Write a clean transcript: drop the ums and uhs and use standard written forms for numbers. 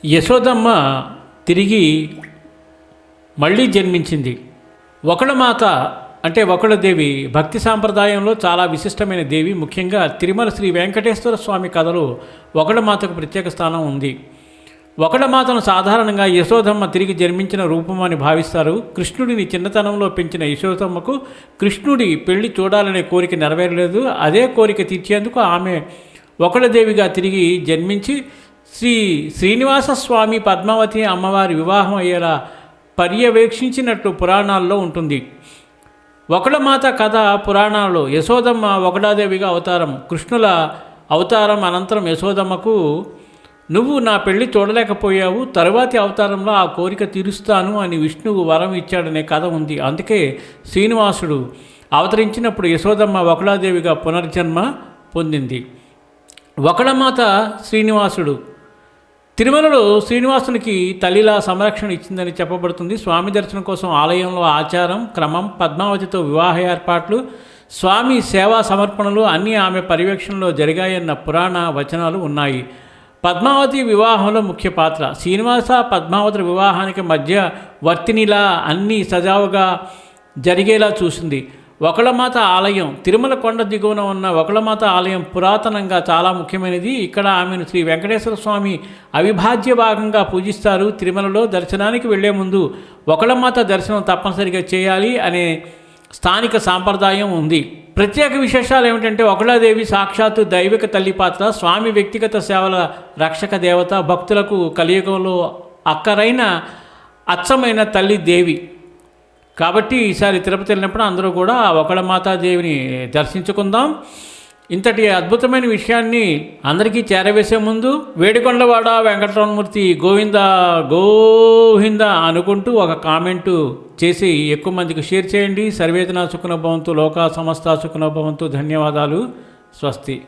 యశోదమ్మ తిరిగి మళ్ళీ జన్మించింది. ఒకళమాత అంటే ఒకళదేవి భక్తి సాంప్రదాయంలో చాలా విశిష్టమైన దేవి. ముఖ్యంగా తిరుమల శ్రీ వెంకటేశ్వర స్వామి కథలో ఒకళమాతకు ప్రత్యేక స్థానం ఉంది. ఒకళమాతను సాధారణంగా యశోదమ్మ తిరిగి జన్మించిన రూపం అని భావిస్తారు. కృష్ణుడిని చిన్నతనంలో పెంచిన యశోదమ్మకు కృష్ణుడి పెళ్లి చూడాలనే కోరిక నెరవేరలేదు. అదే కోరిక తీర్చేందుకు ఆమె ఒకళదేవిగా తిరిగి జన్మించి శ్రీనివాస స్వామి పద్మావతి అమ్మవారి వివాహం అయ్యేలా పర్యవేక్షించినట్లు పురాణాల్లో ఉంటుంది. ఒకళమాత కథ పురాణాల్లో యశోదమ్మ ఒకళాదేవిగా అవతారం. కృష్ణుల అవతారం అనంతరం యశోదమ్మకు నువ్వు నా పెళ్లి చూడలేకపోయావు, తరువాతి అవతారంలో ఆ కోరిక తీరుస్తాను అని విష్ణువు వరం ఇచ్చాడనే కథ ఉంది. అందుకే శ్రీనివాసుడు అవతరించినప్పుడు యశోదమ్మ ఒకళాదేవిగా పునర్జన్మ పొందింది. ఒకళమాత శ్రీనివాసుడు తిరుమలలో శ్రీనివాసునికి తల్లిలా సంరక్షణ ఇచ్చిందని చెప్పబడుతుంది. స్వామి దర్శనం కోసం ఆలయంలో ఆచారం, క్రమం, పద్మావతితో వివాహ ఏర్పాట్లు, స్వామి సేవా సమర్పణలు అన్నీ ఆమె పర్యవేక్షణలో జరిగాయన్న పురాణ వచనాలు ఉన్నాయి. పద్మావతి వివాహంలో ముఖ్య పాత్ర. శ్రీనివాస పద్మావతుల వివాహానికి మధ్య వర్తినిలా అన్నీ సజావుగా జరిగేలా చూసింది. ఒకళమాత ఆలయం తిరుమల కొండ దిగువన ఉన్న ఒకళమాత ఆలయం పురాతనంగా చాలా ముఖ్యమైనది. ఇక్కడ ఆమెను శ్రీ వెంకటేశ్వర స్వామి అవిభాజ్య భాగంగా పూజిస్తారు. తిరుమలలో దర్శనానికి వెళ్లే ముందు ఒకళమాత దర్శనం తప్పనిసరిగా చేయాలి అనే స్థానిక సాంప్రదాయం ఉంది. ప్రత్యేక విశేషాలు ఏమిటంటే ఒకళాదేవి సాక్షాత్తు దైవిక తల్లి పాత్ర, స్వామి వ్యక్తిగత సేవల రక్షక దేవత, భక్తులకు కలియుగంలో అక్కరైన అచ్చమైన తల్లి దేవి. కాబట్టి ఈసారి తిరుపతి వెళ్ళినప్పుడు అందరూ కూడా ఒకళమాతాదేవిని దర్శించుకుందాం. ఇంతటి అద్భుతమైన విషయాన్ని అందరికీ చేరవేసే ముందు వేడికొండవాడ వెంకటరమణమూర్తి గోవింద గోవింద అనుకుంటూ ఒక కామెంటు చేసి ఎక్కువ మందికి షేర్ చేయండి. సర్వేజన సుఖినో భవంతు, లోకా సమస్త సుఖినో భవంతు. ధన్యవాదాలు. స్వస్తి.